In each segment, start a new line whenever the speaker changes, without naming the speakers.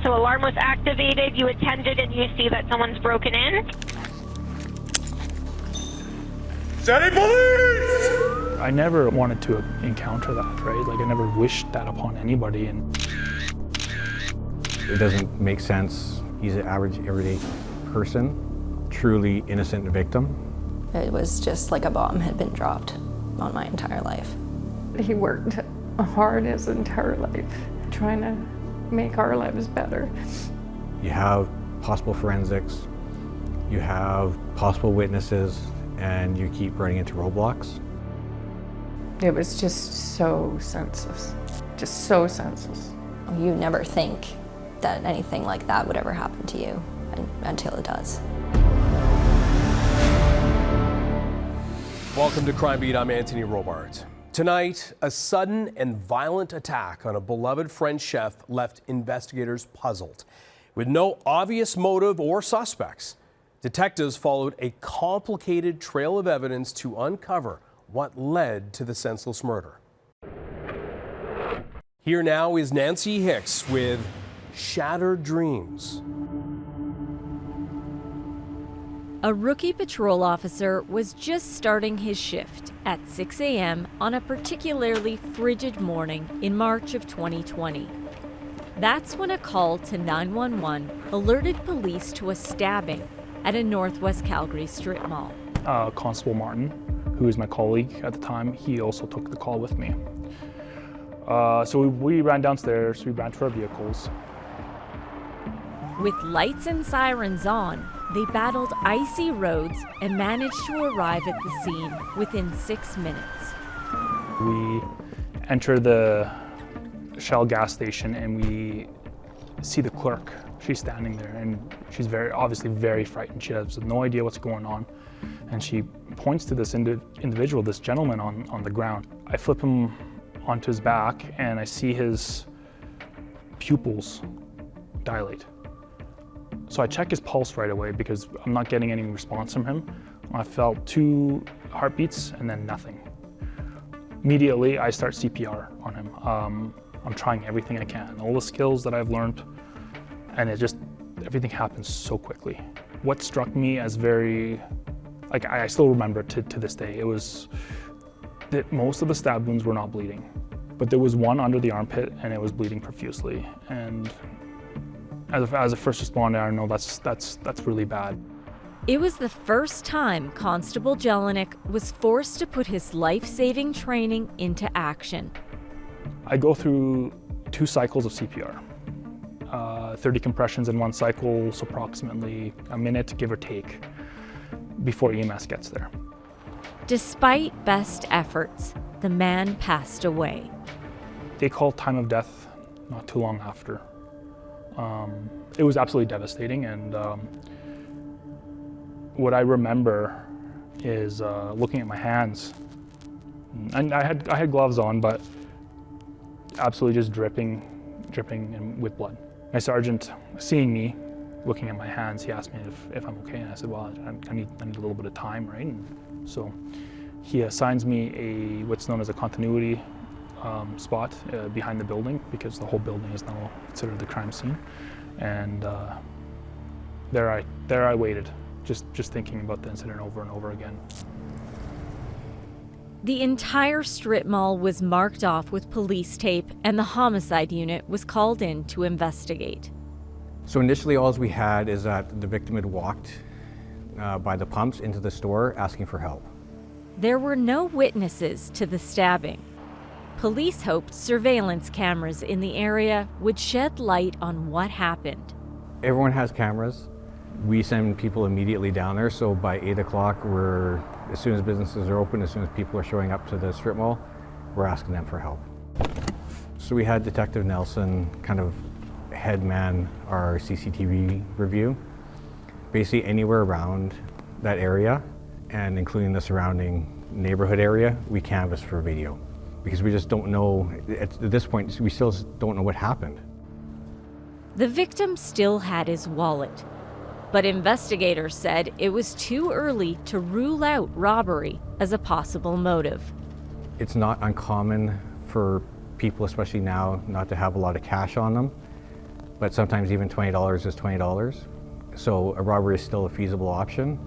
So alarm was activated, you attended, and you see that someone's broken in.
City police!
I never wanted to encounter that, right? Like, I never wished that upon anybody. And
it doesn't make sense. He's an average, everyday person, truly innocent victim.
It was just like a bomb had been dropped on my entire life.
He worked hard his entire life, trying to make our lives better.
You have possible forensics, you have possible witnesses, and you keep running into roadblocks.
It was just so senseless, just so senseless.
You never think that anything like that would ever happen to you until it does.
Welcome to Crime Beat, I'm Anthony Robart. Tonight, a sudden and violent attack on a beloved French chef left investigators puzzled. With no obvious motive or suspects, detectives followed a complicated trail of evidence to uncover what led to the senseless murder. Here now is Nancy Hixt with Shattered Dreams.
A rookie patrol officer was just starting his shift at 6 a.m. on a particularly frigid morning in March of 2020. That's when a call to 911 alerted police to a stabbing at a Northwest Calgary strip mall.
Constable Martin, who is my colleague at the time, he also took the call with me. So we ran downstairs, we ran to our vehicles.
With lights and sirens on, they battled icy roads and managed to arrive at the scene within 6 minutes.
We enter the Shell gas station and we see the clerk. She's standing there and she's obviously very frightened. She has no idea what's going on. And she points to this individual, this gentleman on the ground. I flip him onto his back and I see his pupils dilate. So I check his pulse right away because I'm not getting any response from him. I felt 2 heartbeats and then nothing. Immediately, I start CPR on him. I'm trying everything I can, all the skills that I've learned, and everything happens so quickly. What struck me as I still remember it to this day, it was that most of the stab wounds were not bleeding, but there was one under the armpit and it was bleeding profusely. And as a first responder, I know that's really bad.
It was the first time Constable Jelinek was forced to put his life-saving training into action.
I go through 2 cycles of CPR. 30 compressions in one cycle, so approximately a minute, give or take, before EMS gets there.
Despite best efforts, the man passed away.
They called time of death not too long after. It was absolutely devastating, and what I remember is looking at my hands. And I had gloves on, but absolutely just dripping with blood. My sergeant, seeing me, looking at my hands, he asked me if I'm okay, and I said, well, I need a little bit of time, right? And so he assigns me what's known as a continuity spot behind the building, because the whole building is now considered the crime scene. And there I waited, just thinking about the incident over and over again.
The entire strip mall was marked off with police tape, and the homicide unit was called in to investigate.
So initially all we had is that the victim had walked by the pumps into the store asking for help.
There were no witnesses to the stabbing. Police hoped surveillance cameras in the area would shed light on what happened.
Everyone has cameras. We send people immediately down there, so by 8 o'clock, as soon as businesses are open, as soon as people are showing up to the strip mall, we're asking them for help. So we had Detective Nelson kind of head man our CCTV review. Basically anywhere around that area, and including the surrounding neighborhood area, we canvassed for video. Because we just don't know, at this point, we still don't know what happened.
The victim still had his wallet, but investigators said it was too early to rule out robbery as a possible motive.
It's not uncommon for people, especially now, not to have a lot of cash on them. but sometimes even $20 is $20. So a robbery is still a feasible option.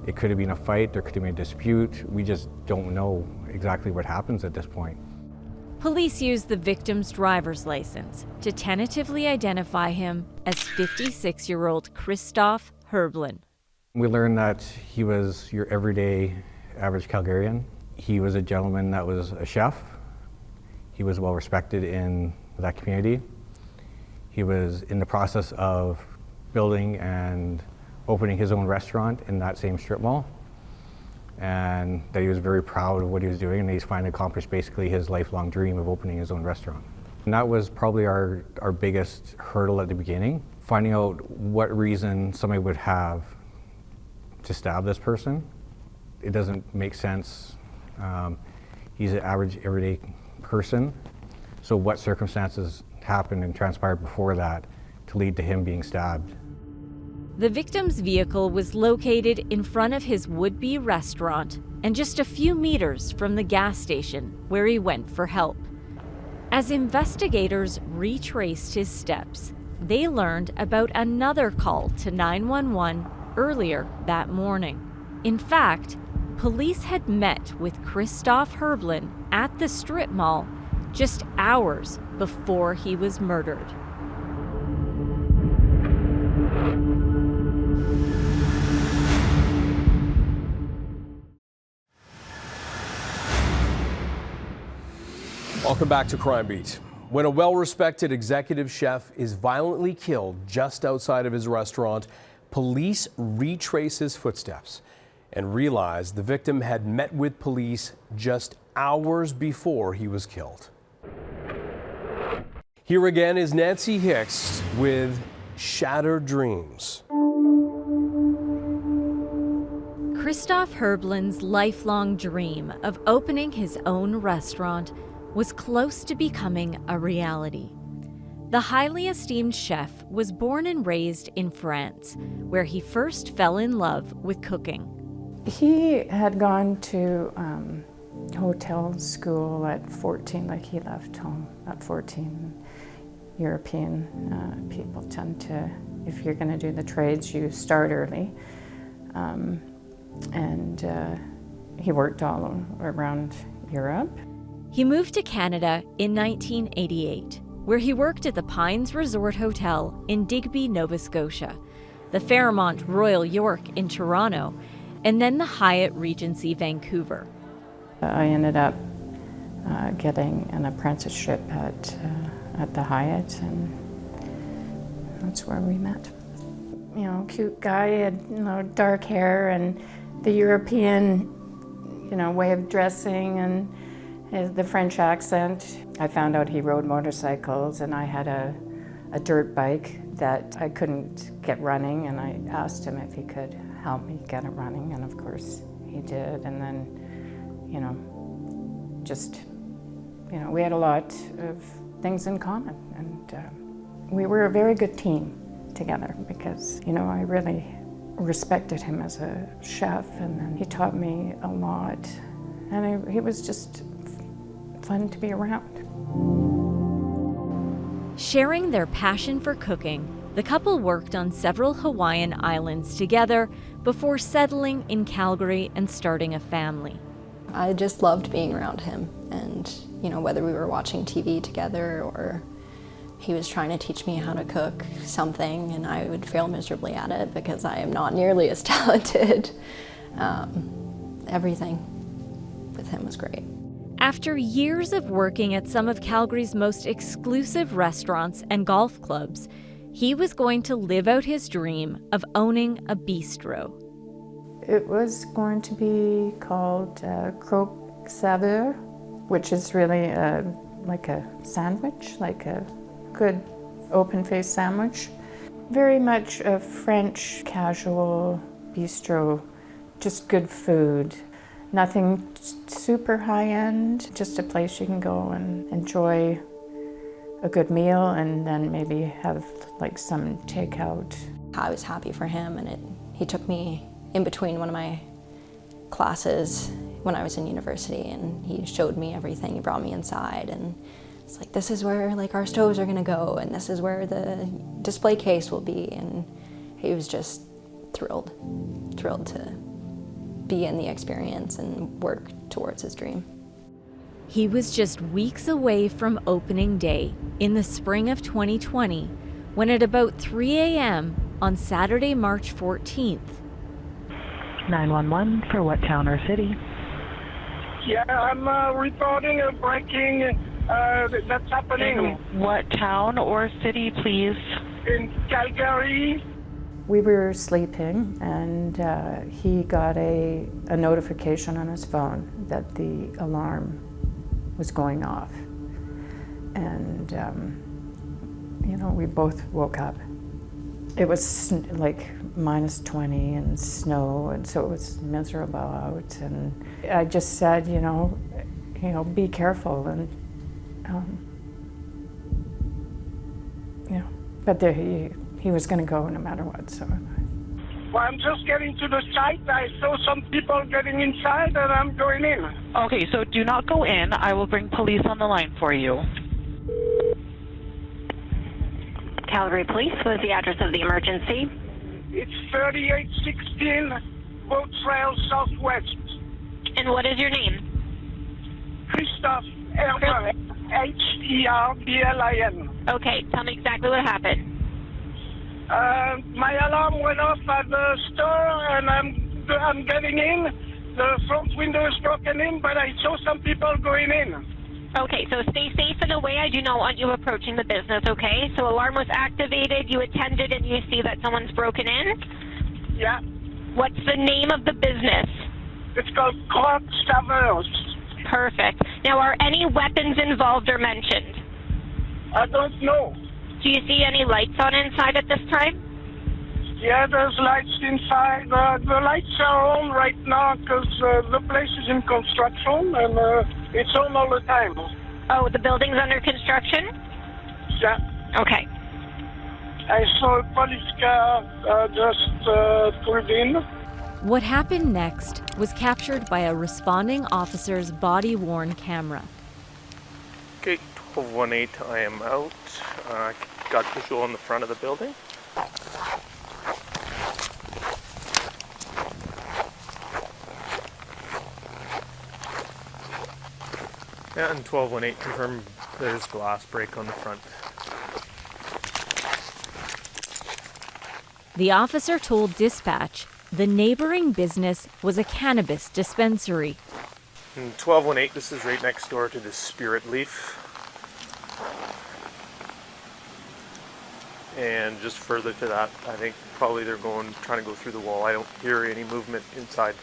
It could have been a fight, there could have been a dispute. We just don't know exactly what happens at this point.
Police used the victim's driver's license to tentatively identify him as 56-year-old Christophe Herblin.
We learned that he was your everyday average Calgarian. He was a gentleman that was a chef. He was well respected in that community. He was in the process of building and opening his own restaurant in that same strip mall, and that he was very proud of what he was doing, and he's finally accomplished basically his lifelong dream of opening his own restaurant. And that was probably our biggest hurdle at the beginning, finding out what reason somebody would have to stab this person. It doesn't make sense. He's an average, everyday person, so what circumstances happened and transpired before that to lead to him being stabbed?
The victim's vehicle was located in front of his would-be restaurant and just a few meters from the gas station where he went for help. As investigators retraced his steps, they learned about another call to 911 earlier that morning. In fact, police had met with Christophe Herblin at the strip mall just hours before he was murdered.
Welcome back to Crime Beat. When a well-respected executive chef is violently killed just outside of his restaurant, police retrace his footsteps and realize the victim had met with police just hours before he was killed. Here again is Nancy Hixt with Shattered Dreams.
Christophe Herblin's lifelong dream of opening his own restaurant was close to becoming a reality. The highly esteemed chef was born and raised in France, where he first fell in love with cooking.
He had gone to hotel school at 14, like he left home at 14. European people tend to, if you're going to do the trades, you start early. He worked all around Europe.
He moved to Canada in 1988, where he worked at the Pines Resort Hotel in Digby, Nova Scotia, the Fairmont Royal York in Toronto, and then the Hyatt Regency Vancouver.
I ended up getting an apprenticeship at the Hyatt, and that's where we met. You know, cute guy, he had dark hair and the European, way of dressing and the French accent. I found out he rode motorcycles, and I had a dirt bike that I couldn't get running, and I asked him if he could help me get it running, and of course he did. And then, we had a lot of things in common, and we were a very good team together because, I really respected him as a chef, and then he taught me a lot, and he was just fun to be around.
Sharing their passion for cooking, the couple worked on several Hawaiian islands together before settling in Calgary and starting a family.
I just loved being around him, and whether we were watching TV together or he was trying to teach me how to cook something and I would fail miserably at it because I am not nearly as talented. Everything with him was great.
After years of working at some of Calgary's most exclusive restaurants and golf clubs, he was going to live out his dream of owning a bistro.
It was going to be called croque saveur, which is really like a sandwich, like a good open-faced sandwich. Very much a French casual bistro, just good food. Nothing super high-end, just a place you can go and enjoy a good meal and then maybe have like some takeout.
I was happy for him, and he took me in between one of my classes when I was in university, and he showed me everything. He brought me inside, and It's like, this is where like our stoves are gonna go, and this is where the display case will be. And he was just thrilled to be in the experience and work towards his dream.
He was just weeks away from opening day in the spring of 2020 when at about 3 a.m. on Saturday, March 14th,
911 for what town or city?
Yeah, I'm reporting a breaking that's happening
In what town or city, please?
in Calgary.
We were sleeping, and he got a notification on his phone that the alarm was going off. And, you know, we both woke up. It was like -20 and snow, and so it was miserable out. And I just said, you know, be careful, and you know, but there he was going to go no matter what. So.
Well, I'm just getting to the site. I saw some people getting inside, and I'm going in.
Okay, so do not go in. I will bring police on the line for you.
Calgary Police, what is the address of the emergency?
It's 3816 Boat Trail Southwest.
And what is your name?
Christophe Herblin, Herblin.
Okay, tell me exactly what happened.
My alarm went off at the store, and I'm getting in. The front window is broken in, but I saw some people going in.
Okay, so stay safe in a way. I do not want you approaching the business, okay? So alarm was activated, you attended, and you see that someone's broken in?
Yeah.
What's the name of the business?
It's called Croque Saveurs.
Perfect. Now, are any weapons involved or mentioned?
I don't know.
Do you see any lights on inside at this time?
Yeah, there's lights inside. The lights are on right now because the place is in construction, and it's on all the time.
Oh, the building's under construction?
Yeah.
Okay.
I saw a police car just pulled in.
what happened next was captured by a responding officer's body-worn camera.
Okay, 1218, I am out. Got visual on the front of the building. Yeah, and 1218 confirmed there's glass break on the front.
The officer told dispatch the neighboring business was a cannabis dispensary.
And 1218, this is right next door to the Spirit Leaf. And just further to that, I think probably they're trying to go through the wall. I don't hear any movement inside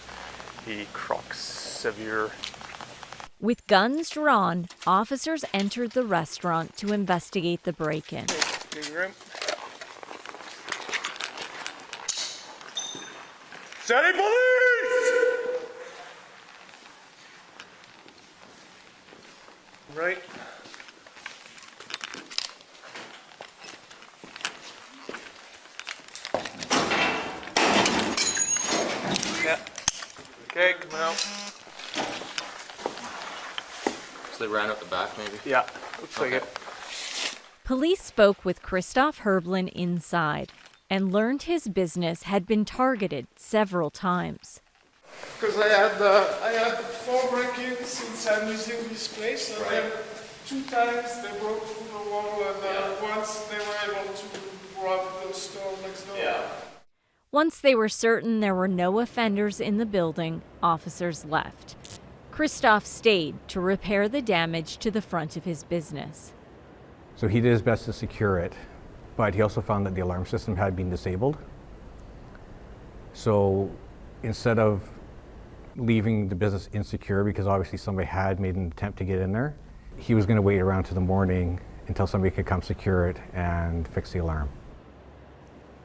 the Croque Saveurs.
With guns drawn, officers entered the restaurant to investigate the break-in.
Big room.
City Police!
Right. Yeah. Okay, come out.
So they ran out the back, maybe?
Yeah, looks like it.
Police spoke with Christophe Herblin inside and learned his business had been targeted several times.
Because I had 4 break-ins since I'm using this place, and then 2 times they broke through the wall, and once they were able to rob the store next door. Yeah.
Once they were certain there were no offenders in the building, officers left. Christophe stayed to repair the damage to the front of his business.
So he did his best to secure it, but he also found that the alarm system had been disabled. So instead of leaving the business insecure, because obviously somebody had made an attempt to get in there, he was going to wait around to the morning until somebody could come secure it and fix the alarm.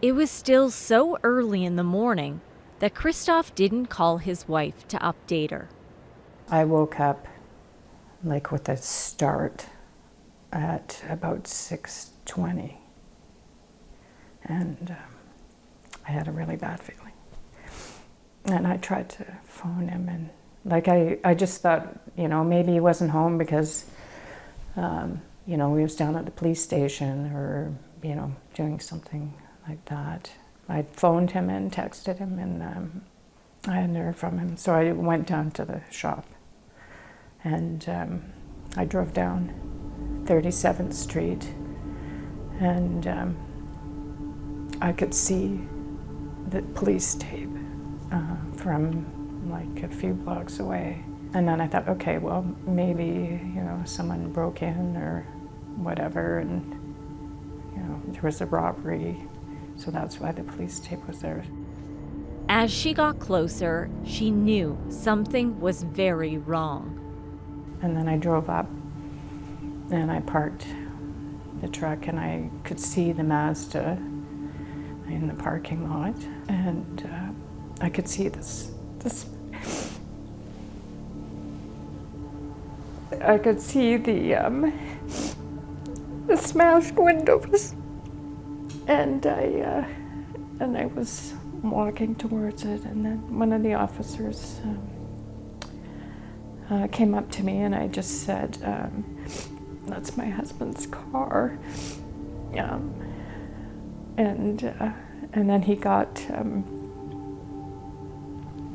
It was still so early in the morning that Christophe didn't call his wife to update her.
I woke up like with a start at about 6:20, and I had a really bad feeling. And I tried to phone him, and like I just thought, you know, maybe he wasn't home because You know, he was down at the police station or, you know, doing something like that. I phoned him and texted him, and I hadn't heard from him. So I went down to the shop, and I drove down 37th Street, and I could see the police tape from like a few blocks away. And then I thought, okay, well, maybe, you know, someone broke in or whatever, and, you know, there was a robbery. So that's why the police tape was there.
As she got closer, she knew something was very wrong.
And then I drove up and I parked the truck, and I could see the Mazda in the parking lot, and I could see this I could see the smashed windows, and I was walking towards it, and then one of the officers came up to me, and I just said, "That's my husband's car," and then he got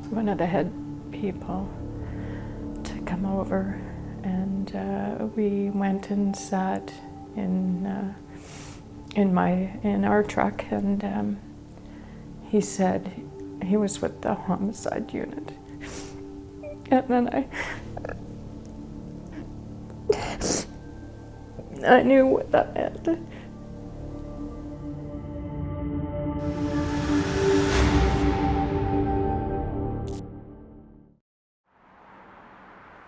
one of the head people to come over. And we went and sat in our truck, and he said he was with the homicide unit. And then I knew what that meant.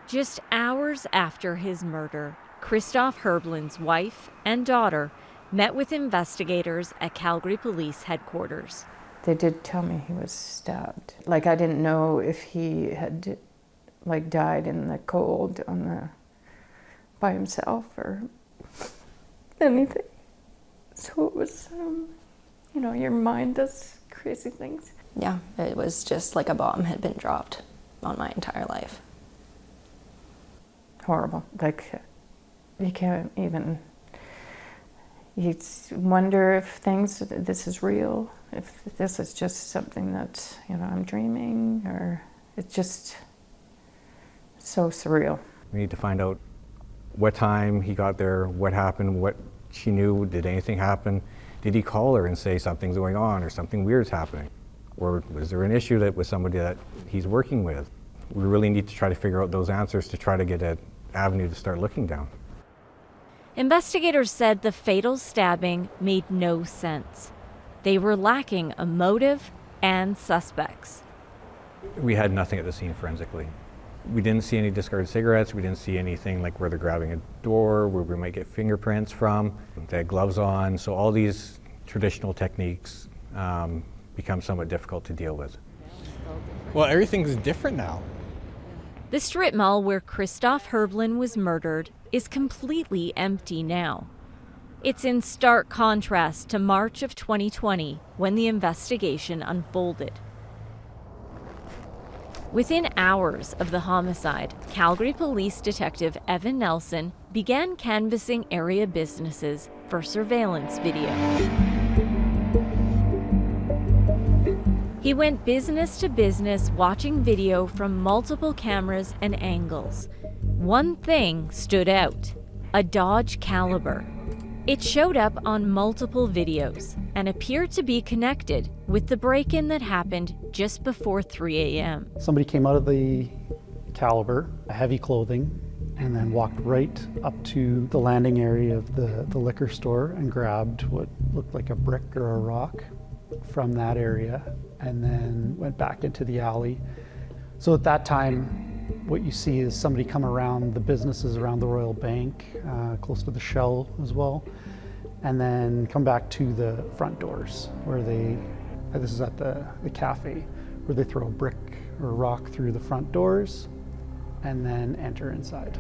Just hours after his murder, Christophe Herblin's wife and daughter met with investigators at Calgary Police Headquarters.
They did tell me he was stabbed. Like, I didn't know if he had, like, died in the cold by himself or anything. So it was, you know, your mind does crazy things.
Yeah, it was just like a bomb had been dropped on my entire life.
Horrible. Like, you can't even, you wonder if this is real, if this is just something that, you know, I'm dreaming, or it's just so surreal.
We need to find out what time he got there, what happened, what she knew, did anything happen? Did he call her and say something's going on or something weird's happening? Or was there an issue with somebody that he's working with? We really need to try to figure out those answers to try to get an avenue to start looking down.
Investigators said the fatal stabbing made no sense. They were lacking a motive and suspects.
We had nothing at the scene forensically. We didn't see any discarded cigarettes. We didn't see anything like where they're grabbing a door, where we might get fingerprints from. They had gloves on, so all these traditional techniques become somewhat difficult to deal with.
Well, everything's different now.
The strip mall where Christophe Herblin was murdered is completely empty now. It's in stark contrast to March of 2020, when the investigation unfolded. Within hours of the homicide, Calgary Police Detective Evan Nelson began canvassing area businesses for surveillance video. He went business to business, watching video from multiple cameras and angles. One thing stood out: a Dodge Caliber. It showed up on multiple videos and appeared to be connected with the break-in that happened just before 3 a.m.
Somebody came out of the Caliber, heavy clothing, and then walked right up to the landing area of the liquor store and grabbed what looked like a brick or a rock from that area, and then went back into the alley. So at that time, what you see is somebody come around the businesses around the Royal Bank, close to the Shell as well, and then come back to the front doors where this is at the cafe, where they throw a brick or a rock through the front doors and then enter inside.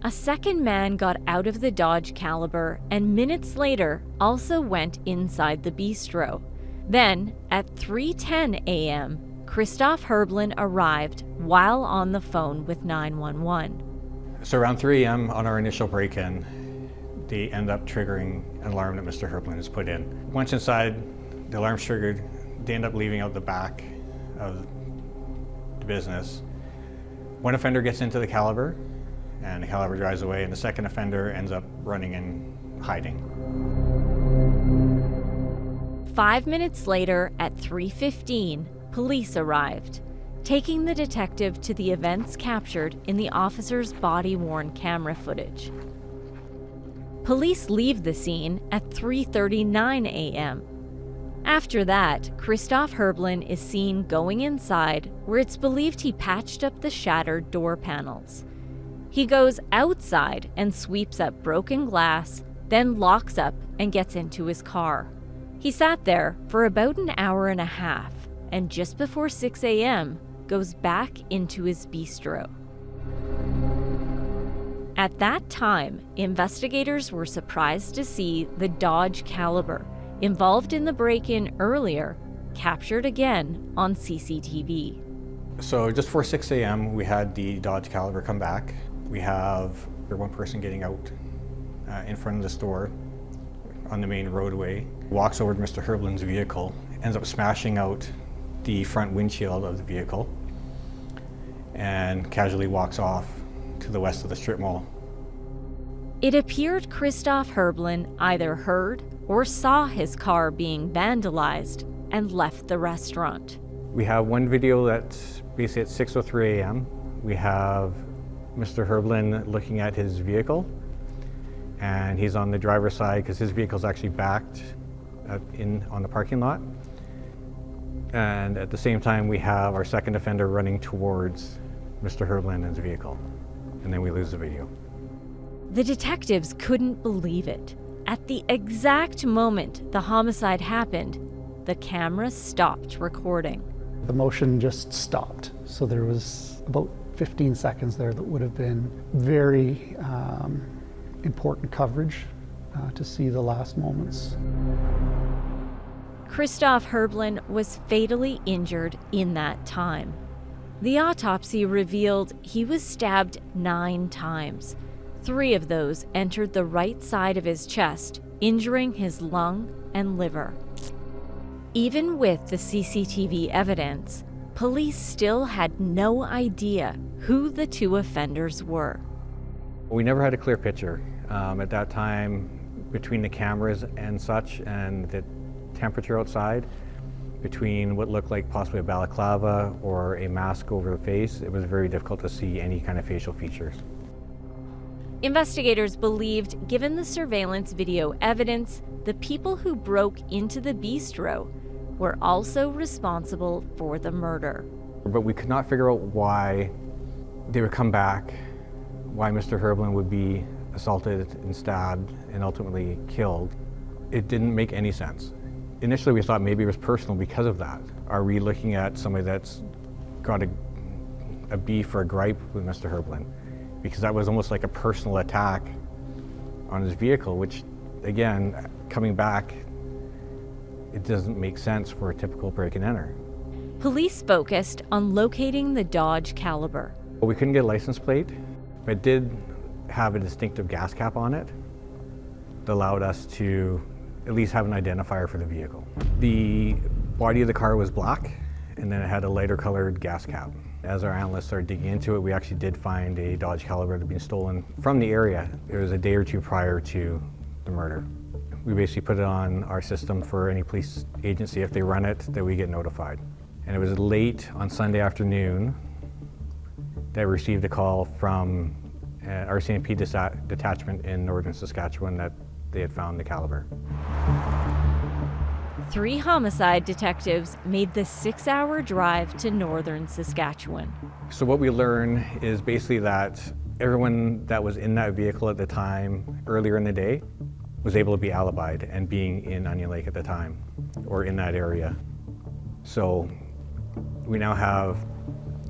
A second man got out of the Dodge Caliber and minutes later also went inside the bistro. Then, at 3:10 a.m., Christophe Herblin arrived while on the phone with 911.
So around 3 a.m. on our initial break-in, they end up triggering an alarm that Mr. Herblin has put in. Once inside, the alarm's triggered, they end up leaving out the back of the business. One offender gets into the Caliber, and the Caliber drives away, and the second offender ends up running and hiding.
5 minutes later, at 3:15, police arrived, taking the detective to the events captured in the officer's body-worn camera footage. Police leave the scene at 3:39 a.m. After that, Christophe Herblin is seen going inside, where it's believed he patched up the shattered door panels. He goes outside and sweeps up broken glass, then locks up and gets into his car. He sat there for about an hour and a half, and just before 6 a.m., goes back into his bistro. At that time, investigators were surprised to see the Dodge Caliber, involved in the break-in earlier, captured again on CCTV.
So just before 6 a.m., we had the Dodge Caliber come back. We have one person getting out in front of the store on the main roadway, walks over to Mr. Herblin's vehicle, ends up smashing out the front windshield of the vehicle, and casually walks off to the west of the strip mall.
It appeared Christophe Herblin either heard or saw his car being vandalized and left the restaurant.
We have one video that's basically at 6:03 a.m. We have Mr. Herblin looking at his vehicle, and he's on the driver's side because his vehicle's actually backed on the parking lot. And at the same time, we have our second offender running towards Mr. Herblin and his vehicle, and then we lose the video.
The detectives couldn't believe it. At the exact moment the homicide happened, the camera stopped recording.
The motion just stopped. So there was about 15 seconds there that would have been very important coverage to see the last moments.
Christophe Herblin was fatally injured in that time. The autopsy revealed he was stabbed 9 times. 3 of those entered the right side of his chest, injuring his lung and liver. Even with the CCTV evidence, police still had no idea who the 2 offenders were.
We never had a clear picture. At that time, between the cameras and such, and the temperature outside, between what looked like possibly a balaclava or a mask over the face, it was very difficult to see any kind of facial features.
Investigators believed, given the surveillance video evidence, the people who broke into the bistro were also responsible for the murder.
But we could not figure out why they would come back, why Mr. Herblin would be assaulted and stabbed and ultimately killed. It didn't make any sense. Initially we thought maybe it was personal because of that. Are we looking at somebody that's got a beef or a gripe with Mr. Herblin? Because that was almost like a personal attack on his vehicle, which, again, coming back, it doesn't make sense for a typical break and enter.
Police focused on locating the Dodge Caliber.
We couldn't get a license plate, but it did have a distinctive gas cap on it that allowed us to at least have an identifier for the vehicle. The body of the car was black, and then it had a lighter colored gas cap. As our analysts started digging into it, we actually did find a Dodge Caliber that had been stolen from the area. It was a day or 2 prior to the murder. We basically put it on our system for any police agency, if they run it, that we get notified. And it was late on Sunday afternoon that we received a call from an RCMP detachment in northern Saskatchewan that they had found the Caliber.
3 homicide detectives made the 6-hour drive to northern Saskatchewan.
So what we learned is basically that everyone that was in that vehicle at the time, earlier in the day, was able to be alibied and being in Onion Lake at the time, or in that area. So we now have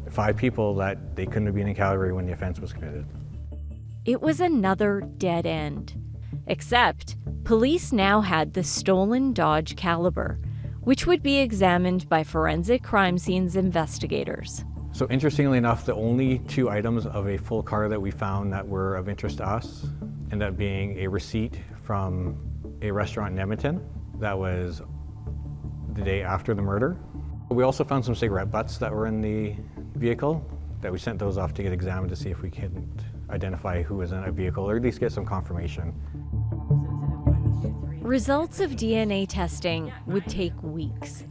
5 people that they couldn't have been in Calgary when the offense was committed.
It was another dead end. Except, police now had the stolen Dodge Caliber, which would be examined by forensic crime scenes investigators.
So interestingly enough, the only 2 items of a full car that we found that were of interest to us ended up being a receipt from a restaurant in Edmonton that was the day after the murder. We also found some cigarette butts that were in the vehicle that we sent those off to get examined to see if we could identify who was in a vehicle, or at least get some confirmation.
Results of DNA testing would take weeks.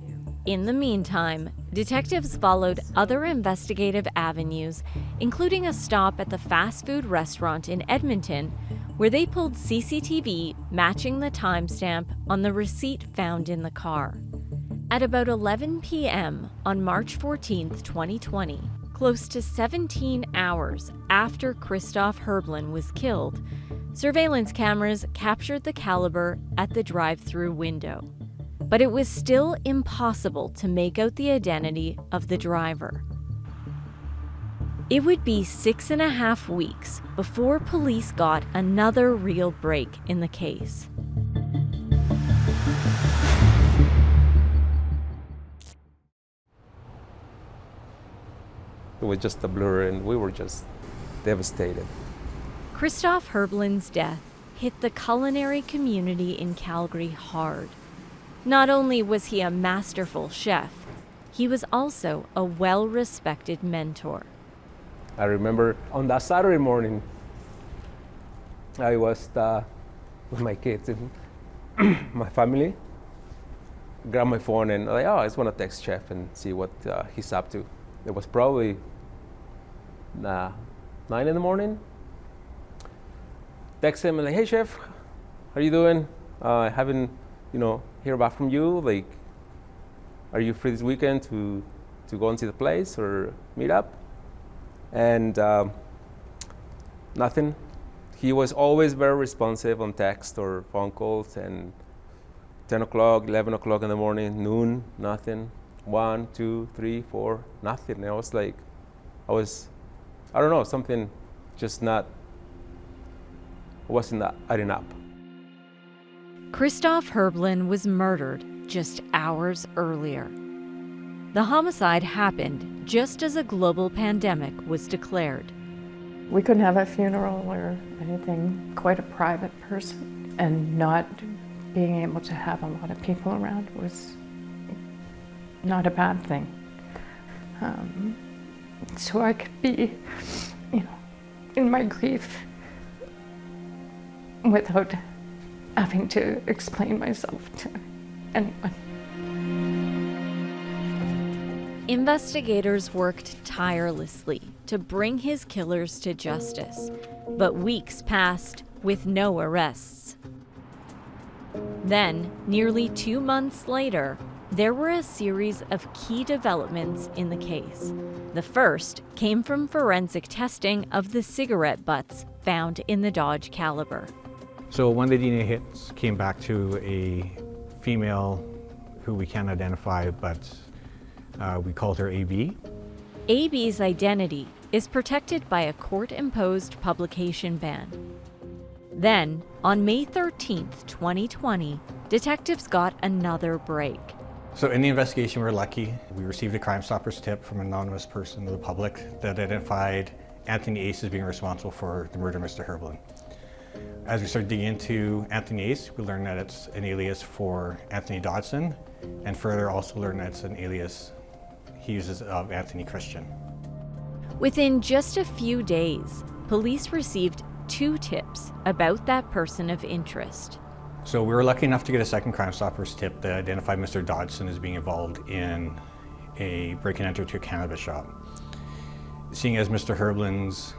In the meantime, detectives followed other investigative avenues, including a stop at the fast food restaurant in Edmonton, where they pulled CCTV matching the timestamp on the receipt found in the car. At about 11 p.m. on March 14, 2020, close to 17 hours after Christophe Herblin was killed, surveillance cameras captured the caliber at the drive-through window. But it was still impossible to make out the identity of the driver. It would be 6.5 weeks before police got another real break in the case.
It was just a blur and we were just devastated.
Christophe Herblin's death hit the culinary community in Calgary hard. Not only was he a masterful chef, he was also a well-respected mentor.
I remember on that Saturday morning, I was with my kids and my family. Grabbed my phone and like, oh, I just want to text Chef and see what he's up to. It was probably 9 in the morning. Text him and like, hey Chef, how are you doing? I haven't, hear back from you. Like, are you free this weekend to go and see the place or meet up? And nothing. He was always very responsive on text or phone calls, and 10 o'clock, 11 o'clock in the morning, noon, nothing. 1, 2, 3, 4, nothing. And I was like, I don't know, something just wasn't adding up.
Christophe Herblin was murdered just hours earlier. The homicide happened just as a global pandemic was declared.
We couldn't have a funeral or anything, quite a private person, and not being able to have a lot of people around was not a bad thing. So I could be, in my grief without having to explain myself to anyone.
Investigators worked tirelessly to bring his killers to justice, but weeks passed with no arrests. Then, nearly 2 months later, there were a series of key developments in the case. The first came from forensic testing of the cigarette butts found in the Dodge Caliber.
So one of the DNA hits came back to a female who we can't identify, but we called her AB.
AB's identity is protected by a court-imposed publication ban. Then, on May 13th, 2020, detectives got another break.
So in the investigation, we were lucky. We received a Crime Stoppers tip from an anonymous person to the public that identified Anthony Ace as being responsible for the murder of Mr. Herblin. As we started digging into Anthony Ace, we learned that it's an alias for Anthony Dodson, and further also learned that it's an alias he uses of Anthony Christian.
Within just a few days, police received 2 tips about that person of interest.
So we were lucky enough to get a second Crime Stoppers tip that identified Mr. Dodson as being involved in a break and enter to a cannabis shop. Seeing as Mr. Herblin's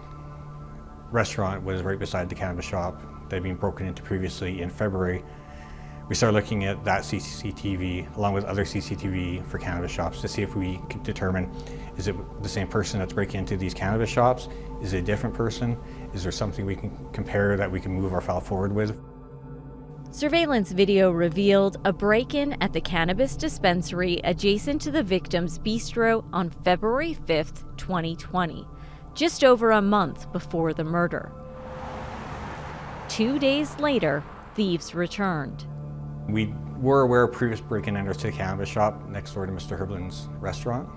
restaurant was right beside the cannabis shop that had been broken into previously in February, we started looking at that CCTV along with other CCTV for cannabis shops to see if we could determine, is it the same person that's breaking into these cannabis shops? Is it a different person? Is there something we can compare that we can move our file forward with?
Surveillance video revealed a break-in at the cannabis dispensary adjacent to the victim's bistro on February 5th, 2020, just over a month before the murder. 2 days later, thieves returned.
We We're aware of previous break-in and enters to the cannabis shop next door to Mr. Herblin's restaurant.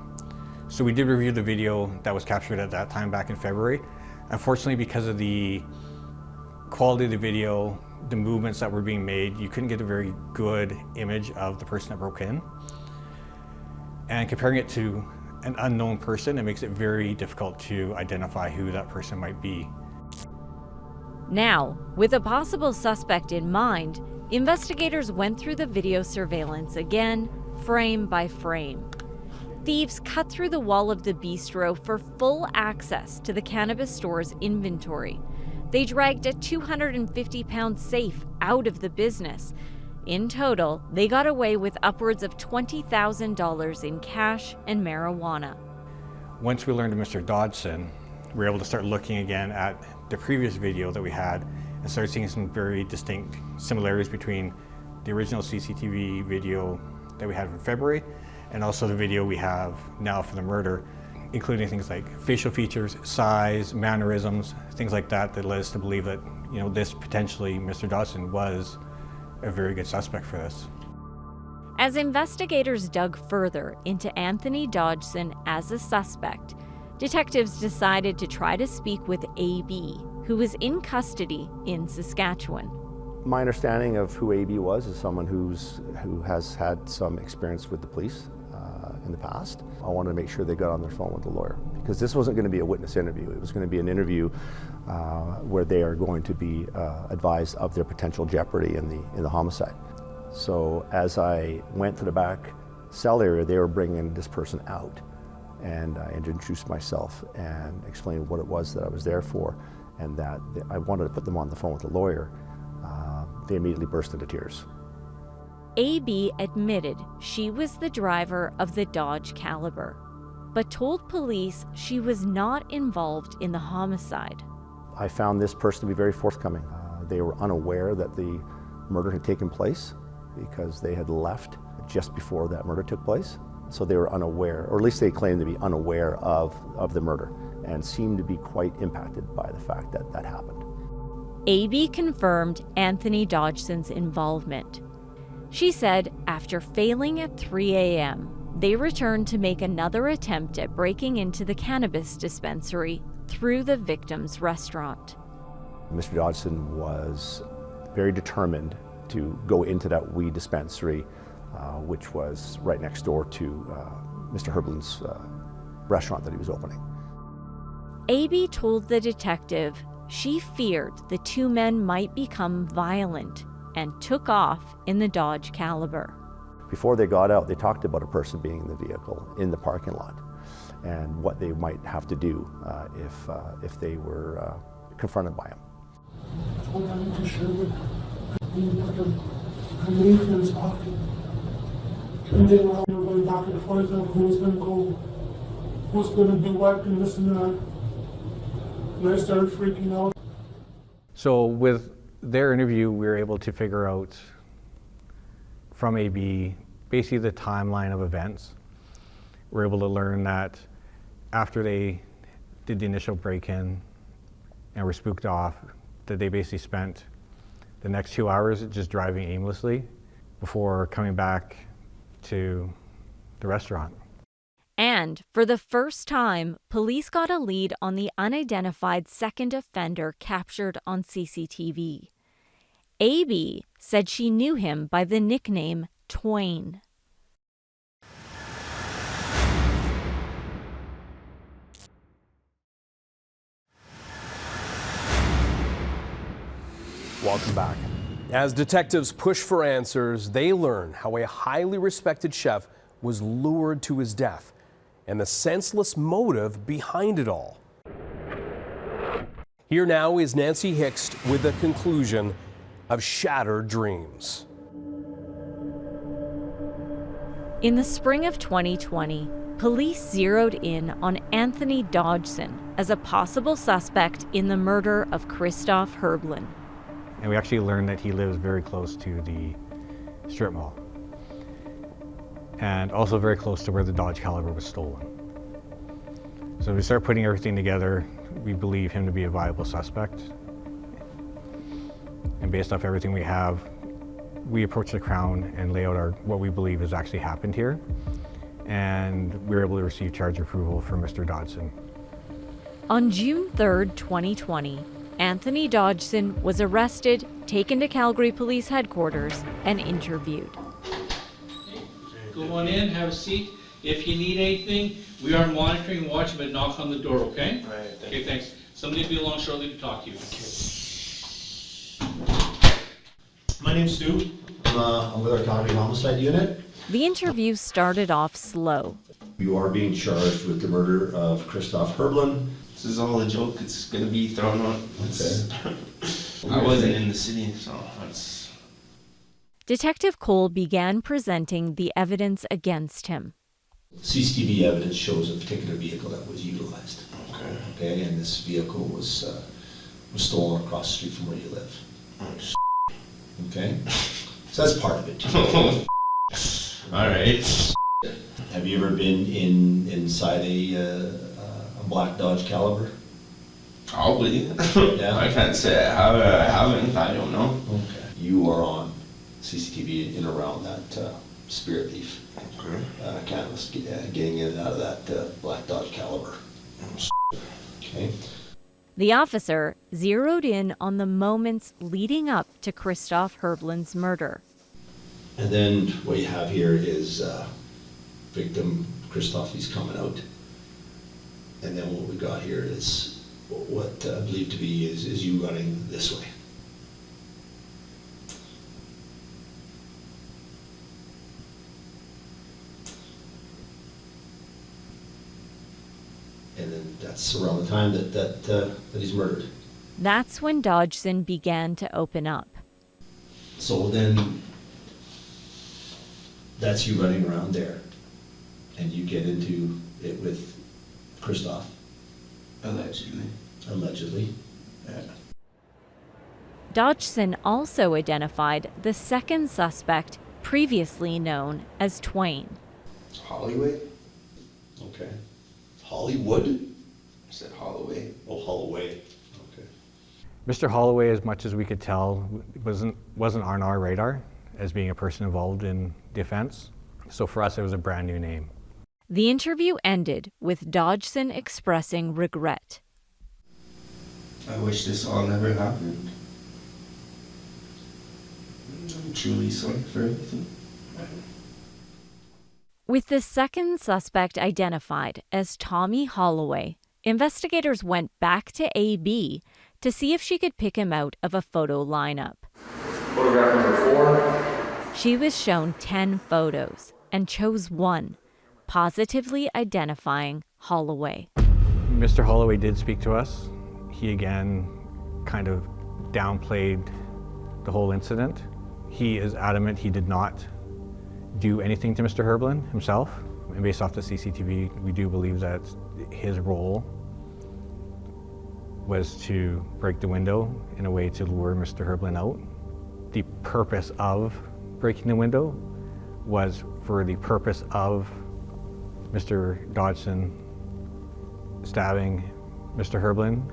So we did review the video that was captured at that time back in February. Unfortunately, because of the quality of the video, the movements that were being made, you couldn't get a very good image of the person that broke in. And comparing it to an unknown person, it makes it very difficult to identify who that person might be.
Now, with a possible suspect in mind, investigators went through the video surveillance again, frame by frame. Thieves cut through the wall of the bistro for full access to the cannabis store's inventory. They dragged a 250-pound safe out of the business. In total, they got away with upwards of $20,000 in cash and marijuana.
Once we learned of Mr. Dodson, we were able to start looking again at the previous video that we had and started seeing some very distinct similarities between the original CCTV video that we had from February and also the video we have now for the murder, including things like facial features, size, mannerisms, things like that that led us to believe that, this potentially Mr. Dodson was a very good suspect for this.
As investigators dug further into Anthony Dodson as a suspect, detectives decided to try to speak with AB, who was in custody in Saskatchewan.
My understanding of who AB was is someone who has had some experience with the police in the past. I wanted to make sure they got on their phone with the lawyer, because this wasn't going to be a witness interview. It was going to be an interview where they are going to be advised of their potential jeopardy in the homicide. So as I went to the back cell area, they were bringing this person out, and I introduced myself and explained what it was that I was there for, and that I wanted to put them on the phone with the lawyer. They immediately burst into tears.
AB admitted she was the driver of the Dodge Caliber, but told police she was not involved in the homicide.
I found this person to be very forthcoming. They were unaware that the murder had taken place because they had left just before that murder took place. So they were unaware, or at least they claimed to be unaware of the murder, and seemed to be quite impacted by the fact that that happened.
AB confirmed Anthony Dodgson's involvement. She said after failing at 3 a.m., they returned to make another attempt at breaking into the cannabis dispensary through the victim's restaurant.
Mr. Dodson was very determined to go into that weed dispensary, which was right next door to Mr. Herblin's restaurant that he was opening.
AB told the detective she feared the two men might become violent and took off in the Dodge Caliber.
Before they got out, they talked about a person being in the vehicle in the parking lot and what they might have to do if they were confronted by him.
And then we were going back and forth of who's going to go, who's going to do what, and this and that. And I started freaking out.
So with their interview, we were able to figure out from AB basically the timeline of events. We're able to learn that after they did the initial break-in and were spooked off, that they basically spent the next 2 hours just driving aimlessly before coming back to the restaurant.
And for the first time, police got a lead on the unidentified second offender captured on CCTV. AB said she knew him by the nickname Twain.
Welcome back. As detectives push for answers, they learn how a highly respected chef was lured to his death and the senseless motive behind it all. Here now is Nancy Hixt with the conclusion of Shattered Dreams.
In the spring of 2020, police zeroed in on Anthony Dodson as a possible suspect in the murder of Christophe Herblin.
And we actually learned that he lives very close to the strip mall, and also very close to where the Dodge Caliber was stolen. So we start putting everything together. We believe him to be a viable suspect. And based off everything we have, we approach the Crown and lay out what we believe has actually happened here. And we were able to receive charge approval for Mr. Dodson.
On June 3rd, 2020, Anthony Dodson was arrested, taken to Calgary Police Headquarters, and interviewed.
Go on in, have a seat. If you need anything, we are monitoring and watching, but knock on the door, okay?
All right,
Okay, thanks. Somebody will be along shortly to talk to you.
My name's Stu. I'm with our Calgary homicide unit.
The interview started off slow.
You are being charged with the murder of Christophe Herblin.
This is all a joke. It's going to be thrown out.
Okay.
I wasn't in the city, so it's...
Detective Cole began presenting the evidence against him.
CCTV evidence shows a particular vehicle that was utilized.
Okay.
Okay, and this vehicle was stolen across the street from where you live. Okay, so that's part of it too.
All right.
Have you ever been inside a black Dodge Caliber?
Probably.
Yeah.
I can't say I have. I haven't. I don't know.
Okay. You are on CCTV in around that spirit thief.
Okay.
Canvas getting in and out of that black Dodge Caliber. Okay.
The officer zeroed in on the moments leading up to Christophe Herblin's murder.
And then what you have here is victim Christophe, he's coming out. And then what we got here is what I believe to be is you running this way. And then that's around the time that he's murdered.
That's when Dodson began to open up.
So then that's you running around there, and you get into it with Christophe.
Allegedly.
Allegedly.
Yeah.
Dodson also identified the second suspect, previously known as Twain.
Hollywood?
Okay. Hollywood?
I said Holloway.
Oh, Holloway. Okay.
Mr. Holloway, as much as we could tell, wasn't on our radar as being a person involved in the offense. So for us, it was a brand new name.
The interview ended with Dodson expressing regret.
I wish this all never happened. I'm truly sorry for everything.
With the second suspect identified as Tommy Holloway, investigators went back to AB to see if she could pick him out of a photo lineup.
Photograph number 4.
She was shown 10 photos and chose one, positively identifying Holloway.
Mr. Holloway did speak to us. He again kind of downplayed the whole incident. He is adamant he did not do anything to Mr. Herblin himself. And based off the CCTV, we do believe that his role was to break the window in a way to lure Mr. Herblin out. The purpose of breaking the window was for the purpose of Mr. Dodson stabbing Mr. Herblin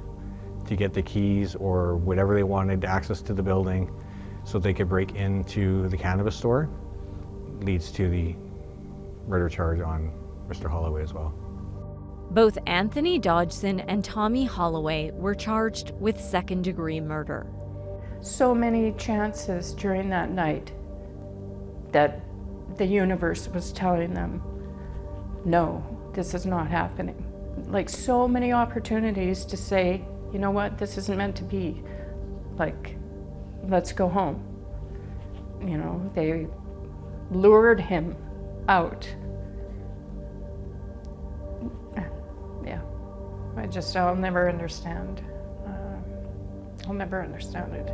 to get the keys or whatever they wanted, access to the building, so they could break into the cannabis store. Leads to the murder charge on Mr. Holloway as well.
Both Anthony Dodson and Tommy Holloway were charged with second-degree murder.
So many chances during that night that the universe was telling them, no, this is not happening. Like, so many opportunities to say, you know what, this isn't meant to be. Like, let's go home. You know, they lured him out. Yeah, I'll never understand. I'll never understand it.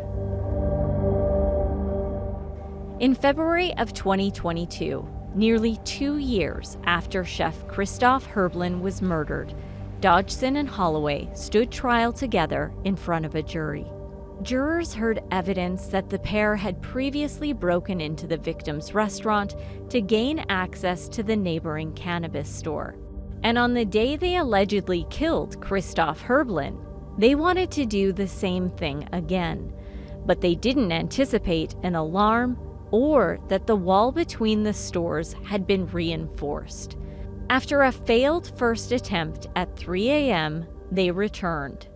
In February of 2022, nearly 2 years after Chef Christophe Herblin was murdered, Dodson and Holloway stood trial together in front of a jury. Jurors heard evidence that the pair had previously broken into the victim's restaurant to gain access to the neighboring cannabis store. And on the day they allegedly killed Christophe Herblin, they wanted to do the same thing again. But they didn't anticipate an alarm or that the wall between the stores had been reinforced. After a failed first attempt at 3 a.m., they returned.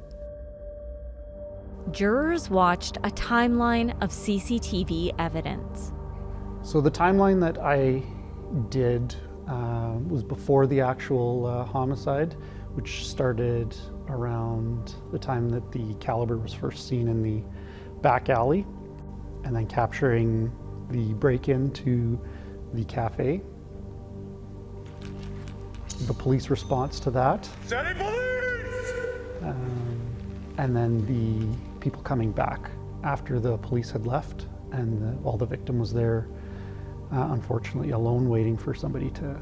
Jurors watched a timeline of CCTV evidence.
So the timeline that I did was before the actual homicide, which started around the time that the caliber was first seen in the back alley, and then capturing the break-in to the cafe, the police response to that, and then the people coming back after the police had left, and while the victim was there, unfortunately alone, waiting for somebody to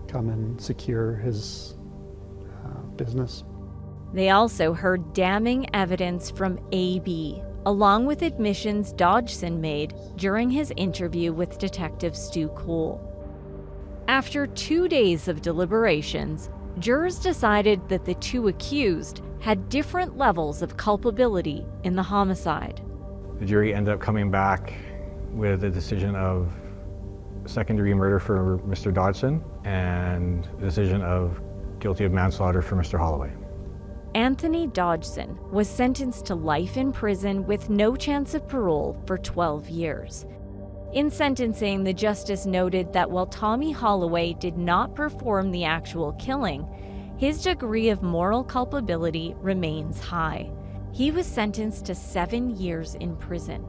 come and secure his business.
They also heard damning evidence from AB, along with admissions Dodgson made during his interview with Detective Stu Cole. After 2 days of deliberations, jurors decided that the two accused had different levels of culpability in the homicide.
The jury ended up coming back with a decision of second-degree murder for Mr. Dodgson and a decision of guilty of manslaughter for Mr. Holloway.
Anthony Dodgson was sentenced to life in prison with no chance of parole for 12 years. In sentencing, the justice noted that while Tommy Holloway did not perform the actual killing, his degree of moral culpability remains high. He was sentenced to 7 years in prison,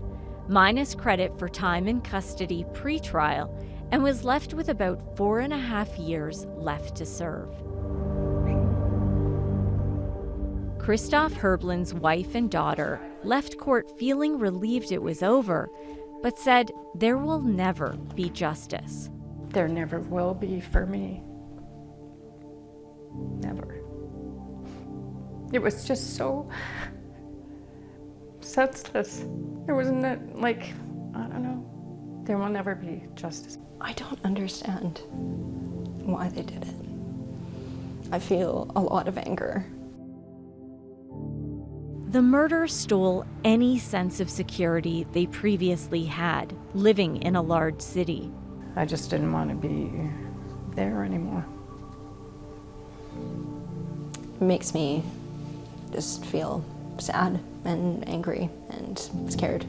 minus credit for time in custody pre-trial, and was left with about 4.5 years left to serve. Christophe Herblin's wife and daughter left court feeling relieved it was over, but said there will never be justice.
There never will be for me. Never. It was just so senseless. There wasn't like, I don't know, there will never be justice.
I don't understand why they did it. I feel a lot of anger.
The murder stole any sense of security they previously had, living in a large city.
I just didn't want to be there anymore.
It makes me just feel sad and angry and scared.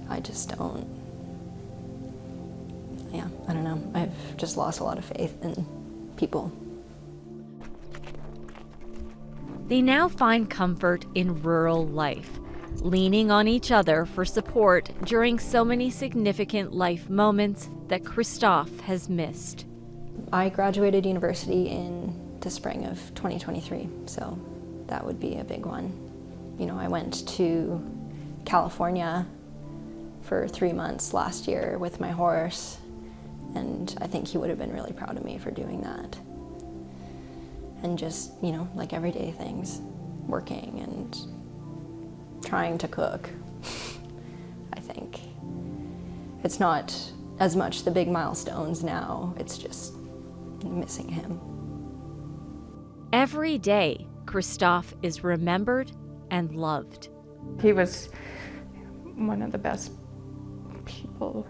I just don't, I don't know. I've just lost a lot of faith in people.
They now find comfort in rural life, leaning on each other for support during so many significant life moments that Christophe has missed.
I graduated university in the spring of 2023, so that would be a big one. You know, I went to California for 3 months last year with my horse, and I think he would have been really proud of me for doing that. And just, you know, like everyday things, working and trying to cook. I think it's not as much the big milestones now, it's just missing him.
Every day, Christophe is remembered and loved.
He was one of the best people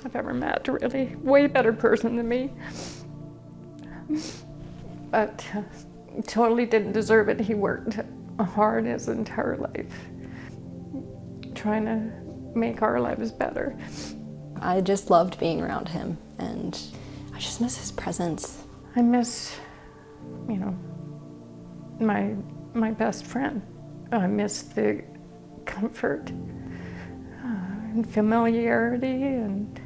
I've ever met, really. Way better person than me. But totally didn't deserve it. He worked hard his entire life, trying to make our lives better.
I just loved being around him, and I just miss his presence.
I miss, you know, my best friend. I miss the comfort and familiarity and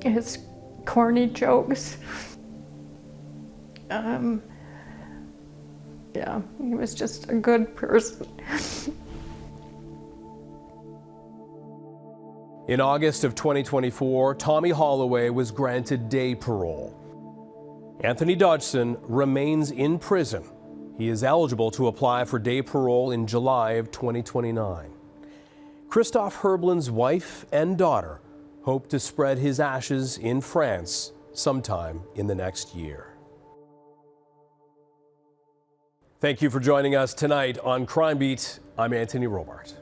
his corny jokes. Yeah, he was just a good person.
In August of 2024, Tommy Holloway was granted day parole. Anthony Dodgson remains in prison. He is eligible to apply for day parole in July of 2029. Christophe Herblin's wife and daughter hope to spread his ashes in France sometime in the next year. Thank you for joining us tonight on Crime Beat. I'm Anthony Robart.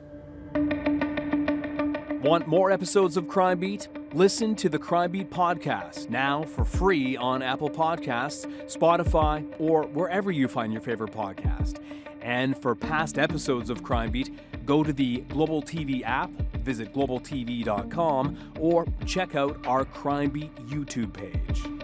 Want more episodes of Crime Beat? Listen to the Crime Beat podcast, now for free on Apple Podcasts, Spotify, or wherever you find your favorite podcast. And for past episodes of Crime Beat, go to the Global TV app, visit globaltv.com, or check out our Crime Beat YouTube page.